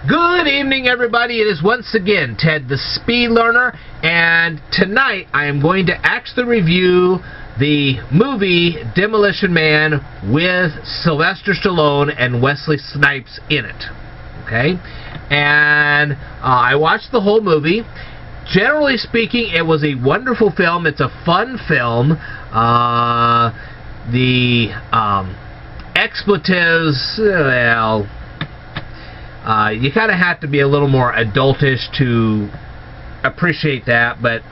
Good evening, everybody. It is once again Ted the Speed Learner, and tonight I am going to actually review the movie Demolition Man with Sylvester Stallone and Wesley Snipes in it. Okay? And I watched the whole movie. Generally speaking, it was a wonderful film. It's a fun film. The expletives, well, you kind of have to be a little more adultish to appreciate that, but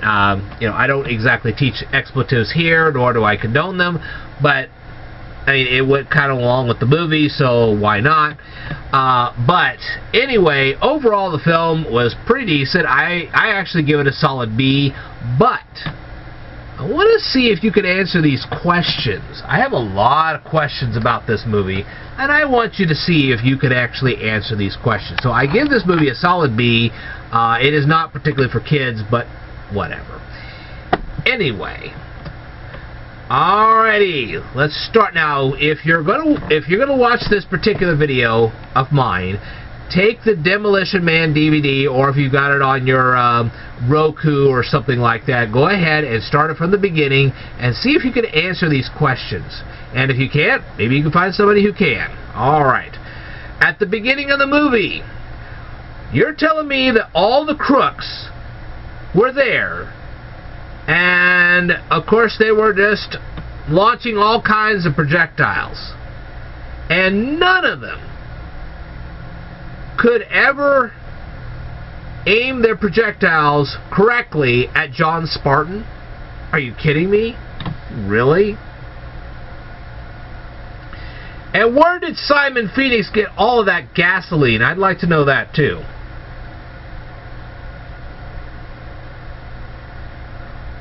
you know, I don't exactly teach expletives here, nor do I condone them, but I mean, it went kind of along with the movie, so why not? But anyway, overall the film was pretty decent. I actually give it a solid B, but I want to see if you could answer these questions. I have a lot of questions about this movie, and I want you to see if you could actually answer these questions. So I give this movie a solid B. It is not particularly for kids, but whatever. Anyway, alrighty, let's start now. If you're gonna watch this particular video of mine, take the Demolition Man DVD, or if you've got it on your Roku or something like that, go ahead and start it from the beginning and see if you can answer these questions. And if you can't, maybe you can find somebody who can. Alright. At the beginning of the movie, you're telling me that all the crooks were there, and of course they were just launching all kinds of projectiles, and none of them could ever aim their projectiles correctly at John Spartan? Are you kidding me? Really? And where did Simon Phoenix get all of that gasoline? I'd like to know that too.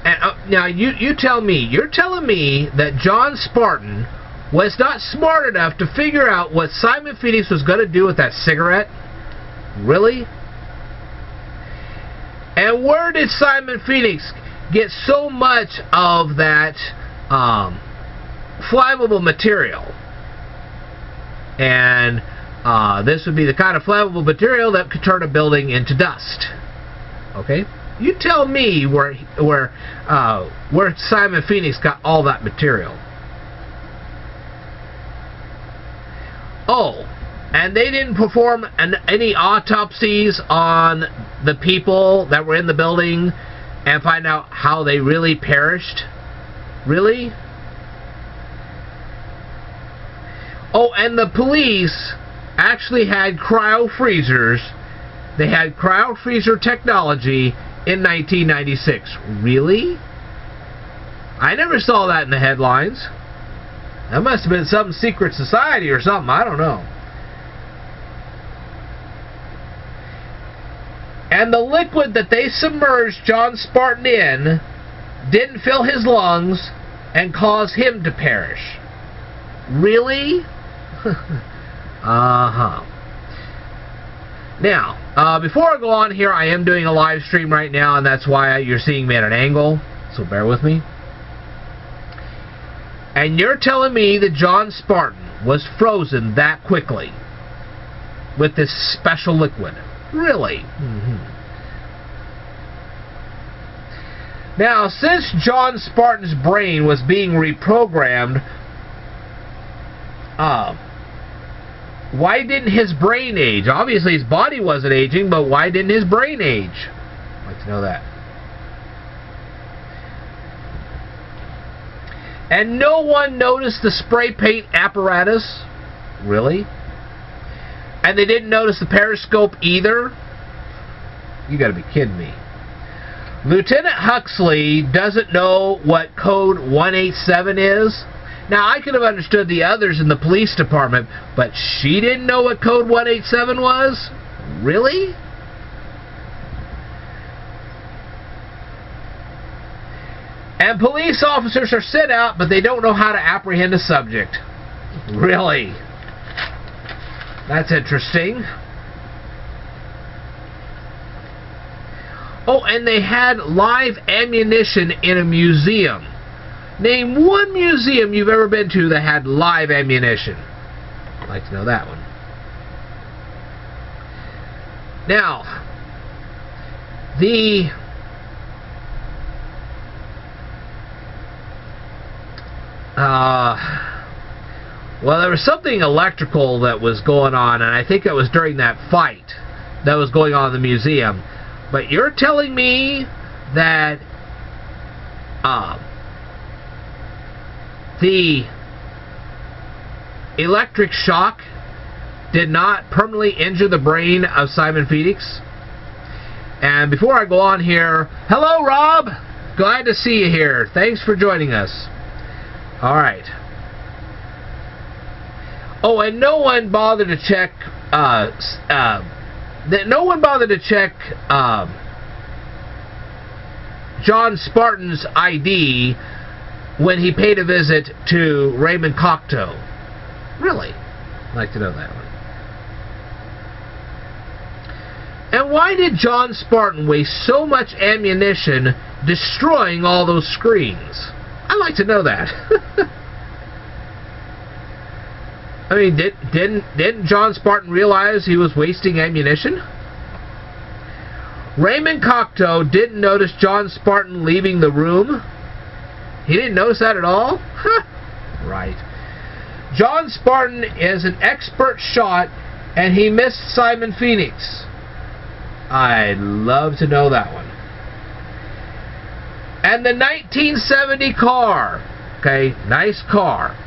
And now you tell me, you're telling me that John Spartan was not smart enough to figure out what Simon Phoenix was going to do with that cigarette? Really? And where did Simon Phoenix get so much of that flammable material? And this would be the kind of flammable material that could turn a building into dust. Okay? You tell me where Simon Phoenix got all that material. Oh, and they didn't perform any autopsies on the people that were in the building and find out how they really perished? Really? Oh, and the police actually had cryo freezers. They had cryo freezer technology in 1996. Really? I never saw that in the headlines. That must have been some secret society or something. I don't know. And the liquid that they submerged John Spartan in didn't fill his lungs and cause him to perish. Really? Uh-huh. Now, before I go on here, I am doing a live stream right now, and that's why you're seeing me at an angle, so bear with me. And you're telling me that John Spartan was frozen that quickly with this special liquid? Really? Mm-hmm. Now, since John Spartan's brain was being reprogrammed, why didn't his brain age? Obviously, his body wasn't aging, but why didn't his brain age? I'd like to know that. And no one noticed the spray paint apparatus? Really? And they didn't notice the periscope either? You gotta be kidding me. Lieutenant Huxley doesn't know what code 187 is? Now, I could have understood the others in the police department, but she didn't know what code 187 was? Really? And police officers are sent out, but they don't know how to apprehend a subject. Really? That's interesting. Oh, and they had live ammunition in a museum. Name one museum you've ever been to that had live ammunition. I'd like to know that one. Now, well, there was something electrical that was going on, and I think it was during that fight that was going on in the museum. But you're telling me that the electric shock did not permanently injure the brain of Simon Phoenix? And before I go on here, hello, Rob! Glad to see you here. Thanks for joining us. Alright. Oh, and no one bothered to check John Spartan's ID when he paid a visit to Raymond Cocteau. Really? I'd like to know that one. And why did John Spartan waste so much ammunition destroying all those screens? I'd like to know that. I mean, didn't John Spartan realize he was wasting ammunition? Raymond Cocteau didn't notice John Spartan leaving the room? He didn't notice that at all? Right. John Spartan is an expert shot, and he missed Simon Phoenix. I'd love to know that one. And the 1970 car. Okay, nice car.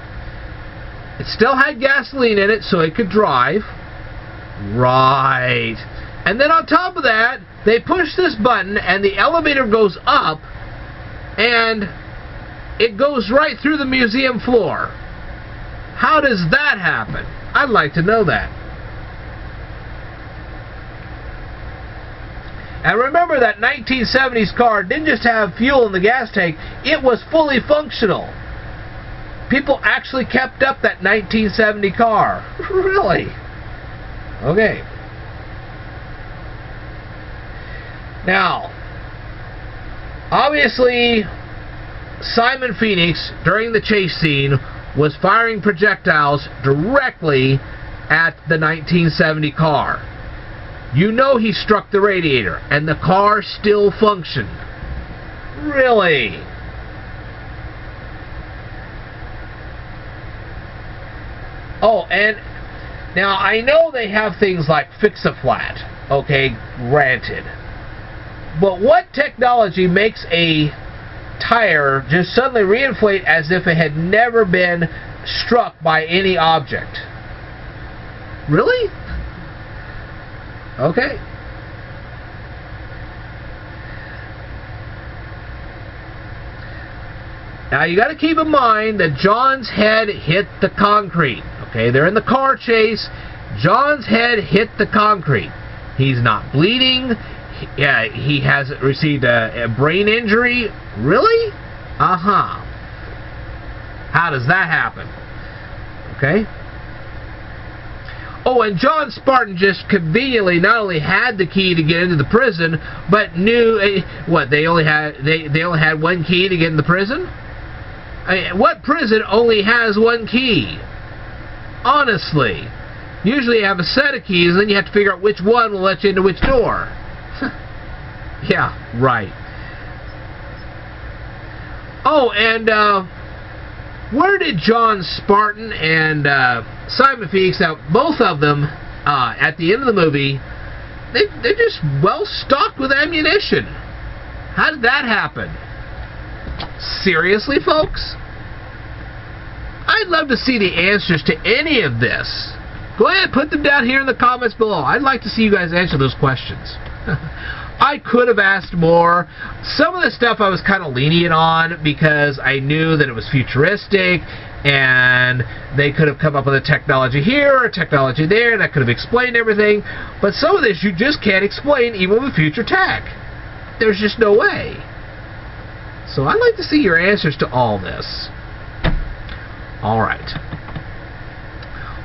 It still had gasoline in it, so it could drive. Right. And then on top of that, they push this button, and the elevator goes up, and it goes right through the museum floor. How does that happen? I'd like to know that. And remember, that 1970s car didn't just have fuel in the gas tank, it was fully functional. People actually kept up that 1970 car. Really? Okay. Now, obviously, Simon Phoenix, during the chase scene, was firing projectiles directly at the 1970 car. You know he struck the radiator, and the car still functioned. Really? Oh, and now I know they have things like Fix-A-Flat, okay, granted. But what technology makes a tire just suddenly reinflate as if it had never been struck by any object? Really? Okay. Now you got to keep in mind that John's head hit the concrete. Okay, they're in the car chase. John's head hit the concrete. He's not bleeding. He hasn't received a brain injury. Really? Uh-huh. How does that happen? Okay. Oh, and John Spartan just conveniently not only had the key to get into the prison, but knew what they only had one key to get in the prison. I mean, what prison only has one key? Honestly, usually you have a set of keys, and then you have to figure out which one will let you into which door. Yeah, right. Oh, and where did John Spartan and Simon Phoenix, now both of them, at the end of the movie, they're just well stocked with ammunition. How did that happen? Seriously, folks? I'd love to see the answers to any of this. Go ahead, put them down here in the comments below. I'd like to see you guys answer those questions. I could have asked more. Some of the stuff I was kind of lenient on because I knew that it was futuristic and they could have come up with a technology here or a technology there that could have explained everything. But some of this you just can't explain even with future tech. There's just no way. So I'd like to see your answers to all this. Alright.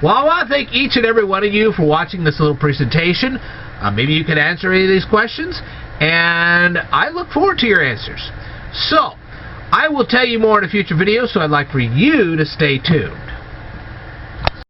Well, I want to thank each and every one of you for watching this little presentation. Maybe you can answer any of these questions, and I look forward to your answers. So, I will tell you more in a future video, so I'd like for you to stay tuned.